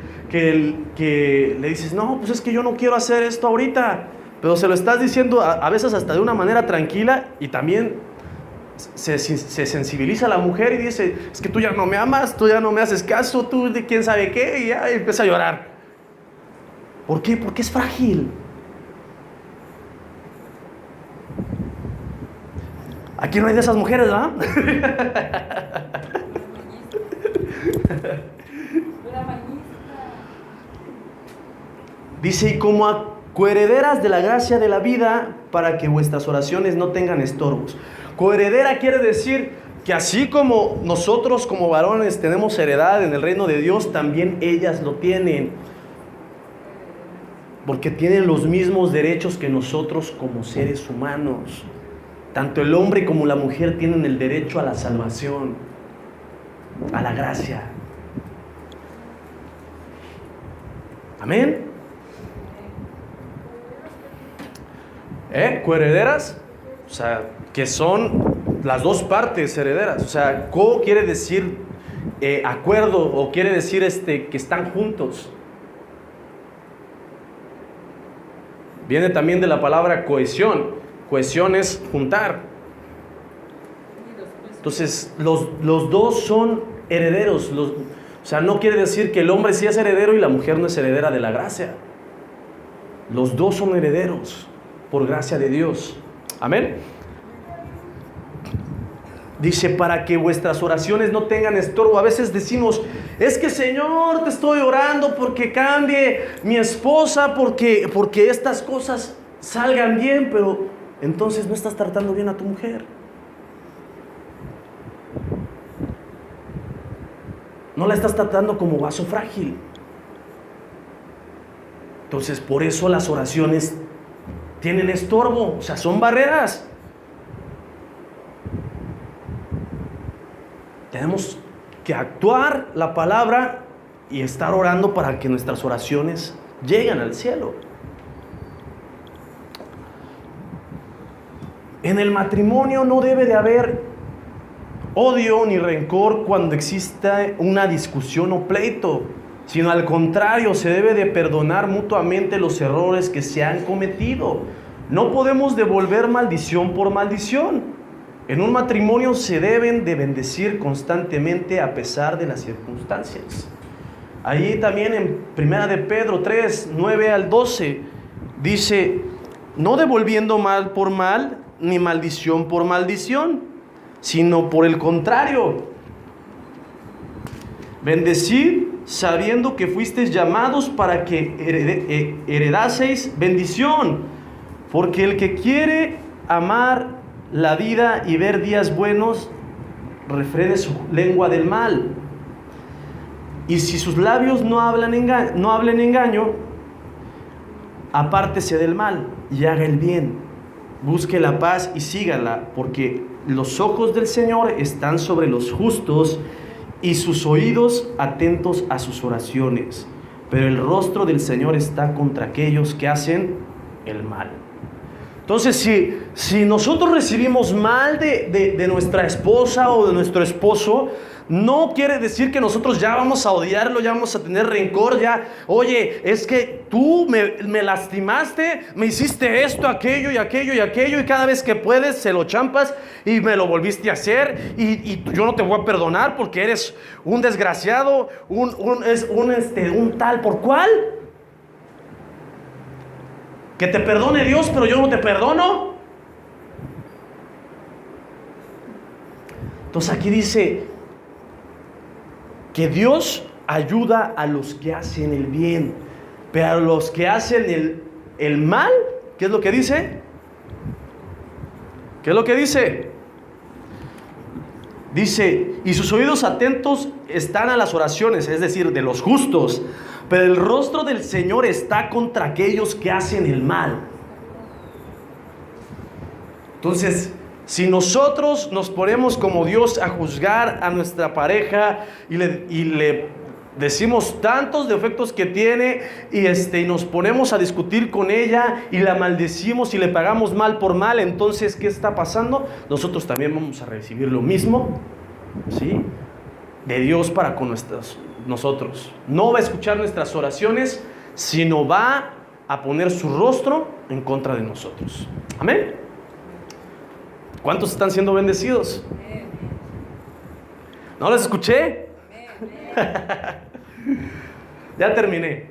le dices, no, pues es que yo no quiero hacer esto ahorita. Pero se lo estás diciendo a veces hasta de una manera tranquila, y también se sensibiliza la mujer y dice, es que tú ya no me amas, tú ya no me haces caso, tú de quién sabe qué, y ya empieza a llorar. ¿Por qué? Porque es frágil. Aquí no hay de esas mujeres, ¿verdad? Dice, y como a coherederas de la gracia de la vida, para que vuestras oraciones no tengan estorbos. Coheredera quiere decir que así como nosotros como varones tenemos heredad en el reino de Dios, también ellas lo tienen. Porque tienen los mismos derechos que nosotros como seres humanos. Tanto el hombre como la mujer tienen el derecho a la salvación, a la gracia. Amén. Coherederas, o sea, que son las dos partes herederas. O sea, co quiere decir acuerdo, o quiere decir que están juntos. Viene también de la palabra cohesión. Cohesión es juntar. Entonces, los dos son herederos. O sea, no quiere decir que el hombre sí es heredero y la mujer no es heredera de la gracia. Los dos son herederos, por gracia de Dios. Amén. Dice, para que vuestras oraciones no tengan estorbo. A veces decimos, es que Señor, te estoy orando porque cambie mi esposa, porque estas cosas salgan bien, pero entonces no estás tratando bien a tu mujer. No la estás tratando como vaso frágil. Entonces, por eso las oraciones tienen estorbo, o sea, son barreras. Tenemos que actuar la palabra y estar orando para que nuestras oraciones lleguen al cielo. En el matrimonio no debe de haber odio ni rencor cuando exista una discusión o pleito, sino al contrario, se debe de perdonar mutuamente los errores que se han cometido. No podemos devolver maldición por maldición. En un matrimonio se deben de bendecir constantemente a pesar de las circunstancias. Ahí también en 1 de Pedro 3, 9 al 12, dice, no devolviendo mal por mal, ni maldición por maldición, sino por el contrario, bendecid sabiendo que fuisteis llamados para que heredaseis bendición, porque el que quiere amar la vida y ver días buenos, refrene su lengua del mal. Y si sus labios no hablen engaño, apártese del mal y haga el bien. Busque la paz y sígala, porque los ojos del Señor están sobre los justos y sus oídos atentos a sus oraciones. Pero el rostro del Señor está contra aquellos que hacen el mal. Entonces, si nosotros recibimos mal de nuestra esposa o de nuestro esposo, no quiere decir que nosotros ya vamos a odiarlo, ya vamos a tener rencor, ya, oye, es que tú me lastimaste, me hiciste esto, aquello y aquello y aquello, y cada vez que puedes se lo champas y me lo volviste a hacer, y yo no te voy a perdonar porque eres un desgraciado, un tal por cual. Que te perdone Dios, pero yo no te perdono. Entonces aquí dice que Dios ayuda a los que hacen el bien, pero a los que hacen el mal, ¿qué es lo que dice? ¿Qué es lo que dice? Dice, y sus oídos atentos están a las oraciones, es decir, de los justos, pero el rostro del Señor está contra aquellos que hacen el mal. Entonces, si nosotros nos ponemos como Dios a juzgar a nuestra pareja y le decimos tantos defectos que tiene y nos ponemos a discutir con ella y la maldecimos y le pagamos mal por mal, entonces, ¿qué está pasando? Nosotros también vamos a recibir lo mismo, ¿sí?, de Dios para con nosotros. No va a escuchar nuestras oraciones, sino va a poner su rostro en contra de nosotros. Amén. ¿Cuántos están siendo bendecidos? ¿No los escuché? Ya terminé.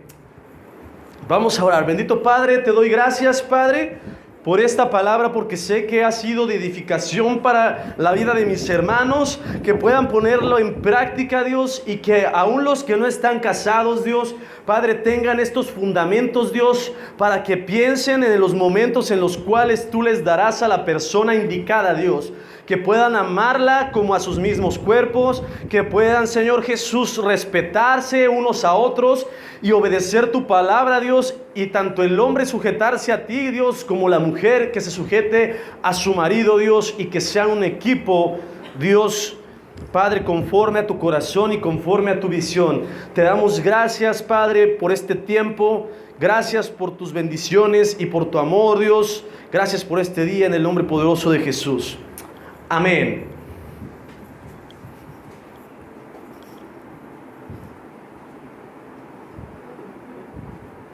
Vamos a orar. Bendito Padre, te doy gracias, Padre, por esta palabra, porque sé que ha sido de edificación para la vida de mis hermanos, que puedan ponerlo en práctica, Dios, y que aún los que no están casados, Dios, Padre, tengan estos fundamentos, Dios, para que piensen en los momentos en los cuales tú les darás a la persona indicada, Dios, que puedan amarla como a sus mismos cuerpos, que puedan, Señor Jesús, respetarse unos a otros y obedecer tu palabra, Dios, y tanto el hombre sujetarse a ti, Dios, como la mujer que se sujete a su marido, Dios, y que sean un equipo, Dios, Padre, conforme a tu corazón y conforme a tu visión. Te damos gracias, Padre, por este tiempo. Gracias por tus bendiciones y por tu amor, Dios. Gracias por este día en el nombre poderoso de Jesús. Amén.